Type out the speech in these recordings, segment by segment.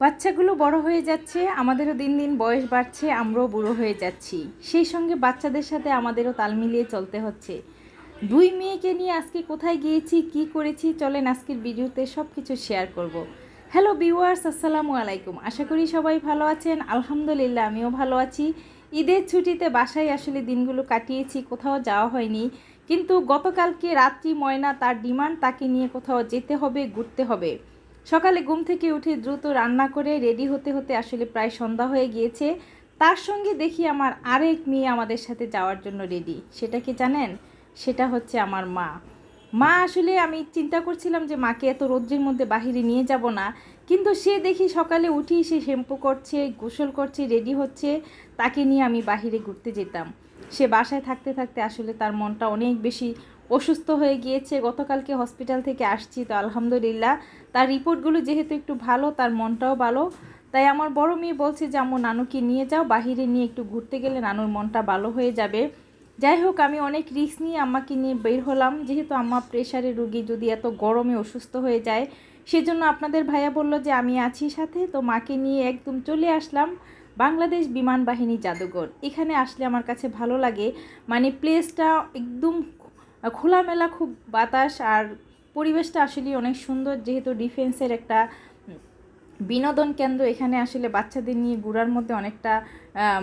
বাচ্চাগুলো বড় হয়ে যাচ্ছে, আমাদেরও দিন দিন বয়স বাড়ছে, আমরাও বুড়ো হয়ে যাচ্ছি। সেই সঙ্গে বাচ্চাদের সাথে আমাদেরও তাল মিলিয়ে চলতে হচ্ছে। দুই মেয়েকে নিয়ে আজকে কোথায় গিয়েছি, কি করেছি, চলেন আজকের ভিডিওতে সব কিছু শেয়ার করব। হ্যালো ভিউয়ার্স, আসসালামু আলাইকুম। আশা করি সবাই ভালো আছেন। আলহামদুলিল্লাহ আমিও ভালো আছি। ঈদের ছুটিতে বাসায় আসলে দিনগুলো কাটিয়েছি, কোথাও যাওয়া হয়নি। কিন্তু গতকালকে রাত্রি ময়না তার ডিমান্ড, তাকে নিয়ে কোথাও যেতে হবে, ঘুরতে হবে। সকালে ঘুম থেকে উঠে দ্রুত রান্না করে রেডি হতে হতে আসলে প্রায় সন্ধ্যা হয়ে গিয়েছে। তার সঙ্গে দেখি আমার আরেক মেয়ে আমাদের সাথে যাওয়ার জন্য রেডি। সেটা কি জানেন? সেটা হচ্ছে আমার মা। মা আসলে আমি চিন্তা করছিলাম যে মাকে এত রৌদ্রের মধ্যে বাহিরে নিয়ে যাব না, কিন্তু সে দেখি সকালে উঠি সে শ্যাম্পু করছে, গোসল করছে, রেডি হচ্ছে, তাকে নিয়ে আমি বাহিরে ঘুরতে যেতাম। সে বাসায় থাকতে থাকতে আসলে তার মনটা অনেক বেশি অসুস্থ হয়ে গিয়েছে। গতকালকে হসপিটাল থেকে আসছি, তো আলহামদুলিল্লাহ তার রিপোর্টগুলো যেহেতু একটু ভালো, তার মনটাও ভালো। তাই আমার বড় মেয়ে বলছে যে আম্মু নানুকে নিয়ে যাও, বাহিরে নিয়ে একটু ঘুরতে গেলে নানুর মনটা ভালো হয়ে যাবে। যাই হোক, আমি অনেক রিস্ক নিয়ে আম্মাকে নিয়ে বের হলাম, যেহেতু আম্মা প্রেশারের রুগী, যদি এত গরমে অসুস্থ হয়ে যায়। সেজন্য আপনাদের ভাইয়া বলল যে আমি আছি সাথে, তো মাকে নিয়ে একদম চলে আসলাম বাংলাদেশ বিমান বাহিনী জাদুঘর। এখানে আসলে আমার কাছে ভালো লাগে, মানে প্লেসটা একদম খোলামেলা, খুব বাতাস, আর পরিবেশটা আসলে অনেক সুন্দর। যেহেতু ডিফেন্সের একটা বিনোদন কেন্দ্র, এখানে আসলে বাচ্চাদের নিয়ে ঘোরার মধ্যে অনেকটা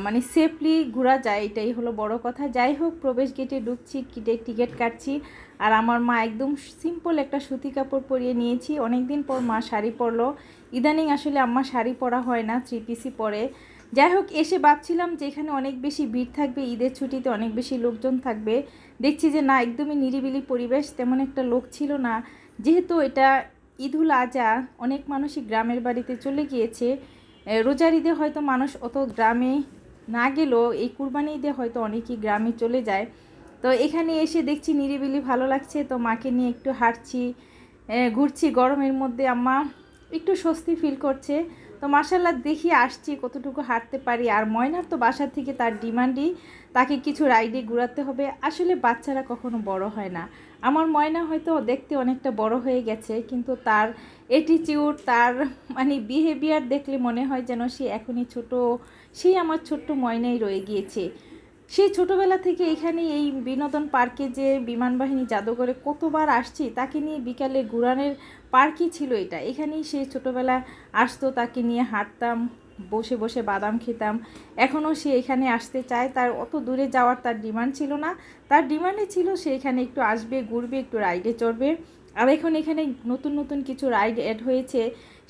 মানে সেফলি ঘোরা যায়, এটাই হলো বড় কথা। যাই হোক, প্রবেশ গেটে ঢুকছি, টিকিট কাটছি, আর আমার মা একদম সিম্পল একটা সুতি কাপড় পরিয়ে নিয়েছি। অনেক দিন পর মা শাড়ি পরলো। ইদানিং আসলে আম্মা শাড়ি পরা হয় না, থ্রি পিসই পরে। যাই হোক, এসে ভাবছিলাম যে এখানে অনেক বেশি ভিড় থাকবে, ঈদের ছুটিতে অনেক বেশি লোকজন থাকবে। দেখছি যে না, একদমই নিরিবিলি পরিবেশ, তেমন একটা লোক ছিল না। যেহেতু এটা ঈদুল আজহা, অনেক মানুষই গ্রামের বাড়িতে চলে গিয়েছে। রোজার ঈদে হয়তো মানুষ অত গ্রামে না গেলেও এই কুরবানি ঈদে হয়তো অনেকেই গ্রামে চলে যায়। তো এখানে এসে দেখছি নিরিবিলি ভালো লাগছে, তো মাকে নিয়ে একটু হাঁটছি, ঘুরছি। গরমের মধ্যে আম্মা একটু স্বস্তি ফিল করছে। তো মাশাআল্লাহ দেখি আসছি কতটুকু হাঁটতে পারি। আর ময়নার তো বাসা থেকে তার ডিমান্ডই তাকে কিছু রাইডে ঘোরাতে হবে। আসলে বাচ্চারা কখনো বড় হয় না। আমার ময়না হয়তো দেখতে অনেকটা বড় হয়ে গেছে, কিন্তু তার অ্যাটিটিউড, তার মানে বিহেভিয়ার দেখলে মনে হয় যেন সে এখনই ছোট, সেই আমার ছোট্ট ময়নাই রয়ে গিয়েছে। সেই ছোটোবেলা থেকে এখানে এই বিনোদন পার্কে, যে বিমান বাহিনী জাদুঘরে কতবার আসছি, তাকে নিয়ে বিকালে ঘুরানোর পার্কই ছিল এটা। এখানেই সে ছোটোবেলা আসতো, তাকে নিয়ে হাঁটতাম, বসে বসে বাদাম খেতাম। এখনও সে এখানে আসতে চায়, তার অত দূরে যাওয়ার তার ডিমান্ড ছিল না। তার ডিমান্ডে ছিল সে এখানে একটু আসবে, ঘুরবে, একটু রাইডে চড়বে। আর এখন এখানে নতুন নতুন কিছু রাইড অ্যাড হয়েছে,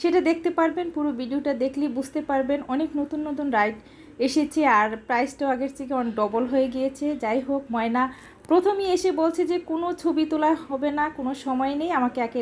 সেটা দেখতে পারবেন। পুরো ভিডিওটা দেখলেই বুঝতে পারবেন, অনেক নতুন নতুন রাইড এসেছে, আর প্রাইসটাও আগের থেকে অনেক ডবল হয়ে গিয়েছে। যাই হোক, ময়না প্রথমেই এসে বলছে যে কোনো ছবি তোলা হবে না, কোনো সময় নেই, আমাকে একে